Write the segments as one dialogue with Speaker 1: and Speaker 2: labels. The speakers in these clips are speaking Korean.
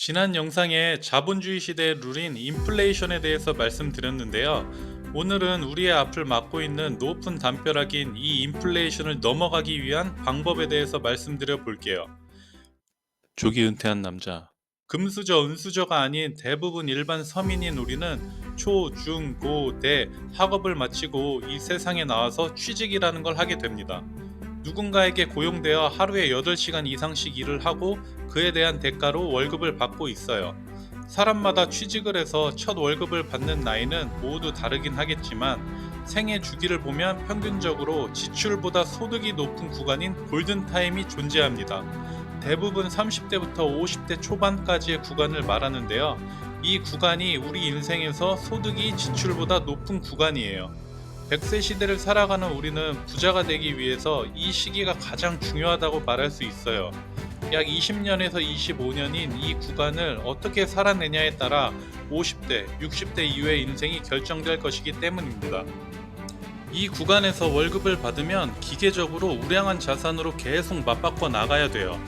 Speaker 1: 지난 영상에 자본주의 시대의 룰인 인플레이션에 대해서 말씀드렸는데요. 오늘은 우리의 앞을 막고 있는 높은 담벼락인 이 인플레이션을 넘어가기 위한 방법에 대해서 말씀드려 볼게요. 조기 은퇴한 남자. 금수저, 은수저가 아닌 대부분 일반 서민인 우리는 초, 중, 고, 대 학업을 마치고 이 세상에 나와서 취직이라는 걸 하게 됩니다. 누군가에게 고용되어 하루에 8시간 이상씩 일을 하고 그에 대한 대가로 월급을 받고 있어요. 사람마다 취직을 해서 첫 월급을 받는 나이는 모두 다르긴 하겠지만 생애 주기를 보면 평균적으로 지출보다 소득이 높은 구간인 골든타임이 존재합니다. 대부분 30대부터 50대 초반까지의 구간을 말하는데요. 이 구간이 우리 인생에서 소득이 지출보다 높은 구간이에요. 100세 시대를 살아가는 우리는 부자가 되기 위해서 이 시기가 가장 중요하다고 말할 수 있어요. 약 20년에서 25년인 이 구간을 어떻게 살아내냐에 따라 50대, 60대 이후의 인생이 결정될 것이기 때문입니다. 이 구간에서 월급을 받으면 기계적으로 우량한 자산으로 계속 맞바꿔 나가야 돼요.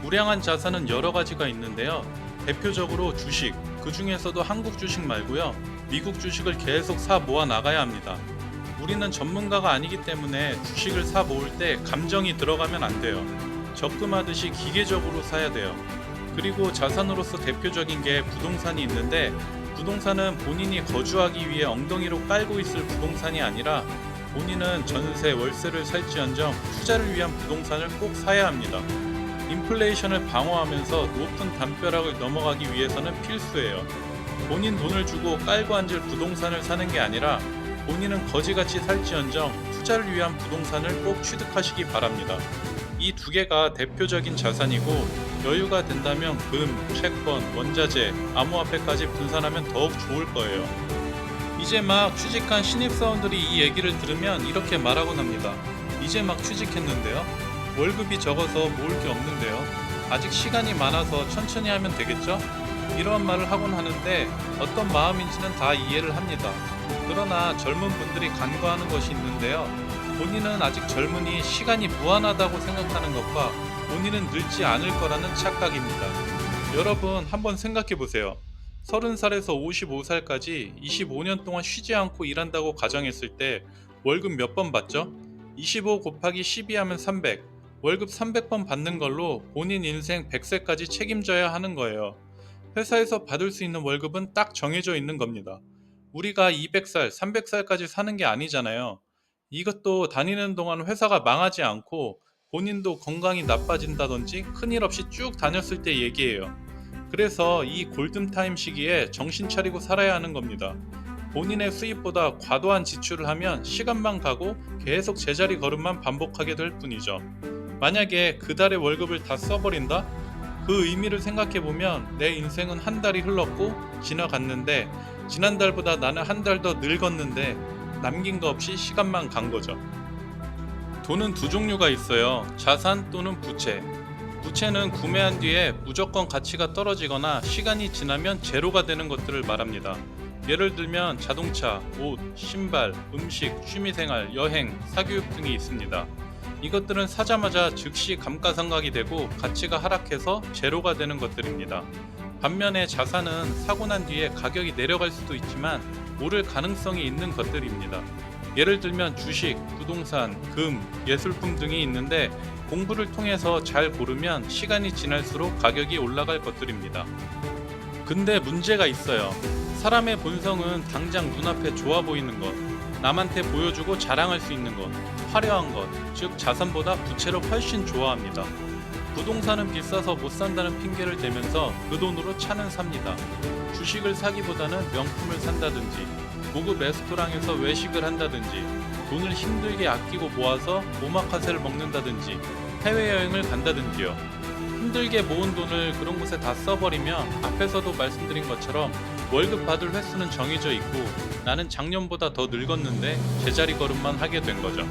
Speaker 1: 우량한 자산은 여러 가지가 있는데요. 대표적으로 주식, 그 중에서도 한국 주식 말고요. 미국 주식을 계속 사 모아 나가야 합니다. 우리는 전문가가 아니기 때문에 주식을 사 모을 때 감정이 들어가면 안 돼요. 적금하듯이 기계적으로 사야 돼요. 그리고 자산으로서 대표적인 게 부동산이 있는데 부동산은 본인이 거주하기 위해 엉덩이로 깔고 있을 부동산이 아니라 본인은 전세, 월세를 살지언정 투자를 위한 부동산을 꼭 사야 합니다. 인플레이션을 방어하면서 높은 담벼락을 넘어가기 위해서는 필수예요. 본인 돈을 주고 깔고 앉을 부동산을 사는 게 아니라 본인은 거지같이 살지언정 투자를 위한 부동산을 꼭 취득하시기 바랍니다. 이 두 개가 대표적인 자산이고 여유가 된다면 금, 채권, 원자재, 암호화폐까지 분산하면 더욱 좋을 거예요. 이제 막 취직한 신입사원들이 이 얘기를 들으면 이렇게 말하곤 합니다. 이제 막 취직했는데요. 월급이 적어서 모을 게 없는데요. 아직 시간이 많아서 천천히 하면 되겠죠? 이런 말을 하곤 하는데 어떤 마음인지는 다 이해를 합니다. 그러나 젊은 분들이 간과하는 것이 있는데요. 본인은 아직 젊으니 시간이 무한하다고 생각하는 것과 본인은 늙지 않을 거라는 착각입니다. 여러분 한번 생각해 보세요. 30살에서 55살까지 25년 동안 쉬지 않고 일한다고 가정했을 때 월급 몇 번 받죠? 25 곱하기 12 하면 300. 월급 300번 받는 걸로 본인 인생 100세까지 책임져야 하는 거예요. 회사에서 받을 수 있는 월급은 딱 정해져 있는 겁니다. 우리가 200살, 300살까지 사는 게 아니잖아요. 이것도 다니는 동안 회사가 망하지 않고 본인도 건강이 나빠진다든지 큰일 없이 쭉 다녔을 때 얘기예요. 그래서 이 골든타임 시기에 정신 차리고 살아야 하는 겁니다. 본인의 수입보다 과도한 지출을 하면 시간만 가고 계속 제자리 걸음만 반복하게 될 뿐이죠. 만약에 그 달의 월급을 다 써버린다? 그 의미를 생각해보면 내 인생은 한 달이 흘렀고 지나갔는데 지난달보다 나는 한 달 더 늙었는데 남긴 거 없이 시간만 간 거죠. 돈은 두 종류가 있어요. 자산 또는 부채. 부채는 구매한 뒤에 무조건 가치가 떨어지거나 시간이 지나면 제로가 되는 것들을 말합니다. 예를 들면 자동차, 옷, 신발, 음식, 취미생활, 여행, 사교육 등이 있습니다. 이것들은 사자마자 즉시 감가상각이 되고 가치가 하락해서 제로가 되는 것들입니다. 반면에 자산은 사고 난 뒤에 가격이 내려갈 수도 있지만 오를 가능성이 있는 것들입니다. 예를 들면 주식, 부동산, 금, 예술품 등이 있는데 공부를 통해서 잘 고르면 시간이 지날수록 가격이 올라갈 것들입니다. 근데 문제가 있어요. 사람의 본성은 당장 눈앞에 좋아 보이는 것, 남한테 보여주고 자랑할 수 있는 것, 화려한 것, 즉 자산보다 부채를 훨씬 좋아합니다. 부동산은 비싸서 못 산다는 핑계를 대면서 그 돈으로 차는 삽니다. 주식을 사기보다는 명품을 산다든지, 고급 레스토랑에서 외식을 한다든지, 돈을 힘들게 아끼고 모아서 오마카세를 먹는다든지, 해외여행을 간다든지요. 힘들게 모은 돈을 그런 곳에 다 써버리면 앞에서도 말씀드린 것처럼 월급 받을 횟수는 정해져 있고 나는 작년보다 더 늙었는데 제자리 걸음만 하게 된 거죠.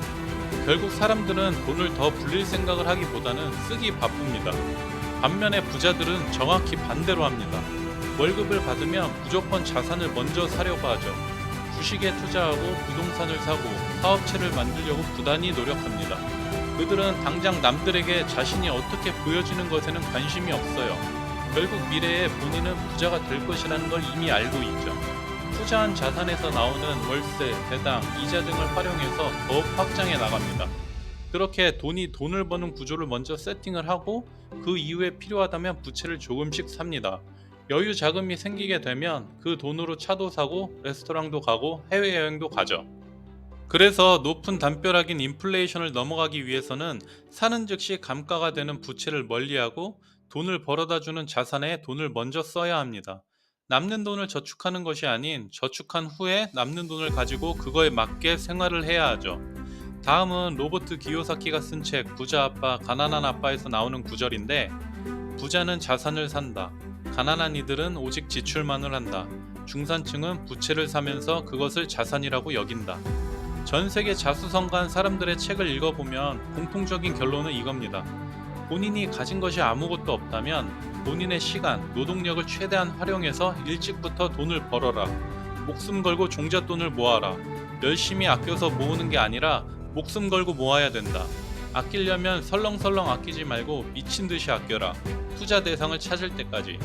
Speaker 1: 결국 사람들은 돈을 더 불릴 생각을 하기보다는 쓰기 바쁩니다. 반면에 부자들은 정확히 반대로 합니다. 월급을 받으면 무조건 자산을 먼저 사려고 하죠. 주식에 투자하고 부동산을 사고 사업체를 만들려고 부단히 노력합니다. 그들은 당장 남들에게 자신이 어떻게 보여지는 것에는 관심이 없어요. 결국 미래에 본인은 부자가 될 것이라는 걸 이미 알고 있죠. 투자한 자산에서 나오는 월세, 배당, 이자 등을 활용해서 더욱 확장해 나갑니다. 그렇게 돈을 버는 구조를 먼저 세팅을 하고 그 이후에 필요하다면 부채를 조금씩 삽니다. 여유 자금이 생기게 되면 그 돈으로 차도 사고 레스토랑도 가고 해외여행도 가죠. 그래서 높은 담벼락인 인플레이션을 넘어가기 위해서는 사는 즉시 감가가 되는 부채를 멀리하고 돈을 벌어다 주는 자산에 돈을 먼저 써야 합니다. 남는 돈을 저축하는 것이 아닌 저축한 후에 남는 돈을 가지고 그거에 맞게 생활을 해야 하죠. 다음은 로버트 기요사키가 쓴 책 부자 아빠 가난한 아빠에서 나오는 구절인데, 부자는 자산을 산다. 가난한 이들은 오직 지출만을 한다. 중산층은 부채를 사면서 그것을 자산이라고 여긴다. 전 세계 자수성가한 사람들의 책을 읽어보면 공통적인 결론은 이겁니다. 본인이 가진 것이 아무것도 없다면 본인의 시간, 노동력을 최대한 활용해서 일찍부터 돈을 벌어라. 목숨 걸고 종잣돈을 모아라. 열심히 아껴서 모으는 게 아니라 목숨 걸고 모아야 된다. 아끼려면 설렁설렁 아끼지 말고 미친 듯이 아껴라. 투자 대상을 찾을 때까지.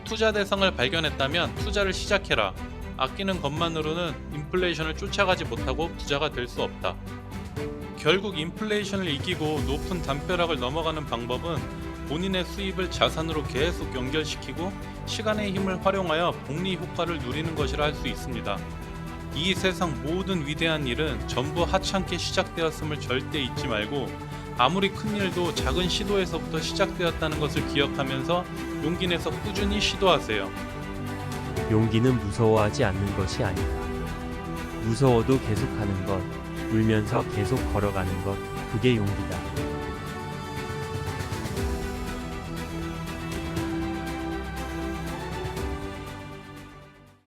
Speaker 1: 투자 대상을 발견했다면 투자를 시작해라. 아끼는 것만으로는 인플레이션을 쫓아가지 못하고 부자가 될 수 없다. 결국 인플레이션을 이기고 높은 담벼락을 넘어가는 방법은 본인의 수입을 자산으로 계속 연결시키고 시간의 힘을 활용하여 복리 효과를 누리는 것이라 할 수 있습니다. 이 세상 모든 위대한 일은 전부 하찮게 시작되었음을 절대 잊지 말고, 아무리 큰 일도 작은 시도에서부터 시작되었다는 것을 기억하면서 용기 내서 꾸준히 시도하세요.
Speaker 2: 용기는 무서워하지 않는 것이 아니다. 무서워도 계속하는 것, 울면서 계속 걸어가는 것, 그게 용기다.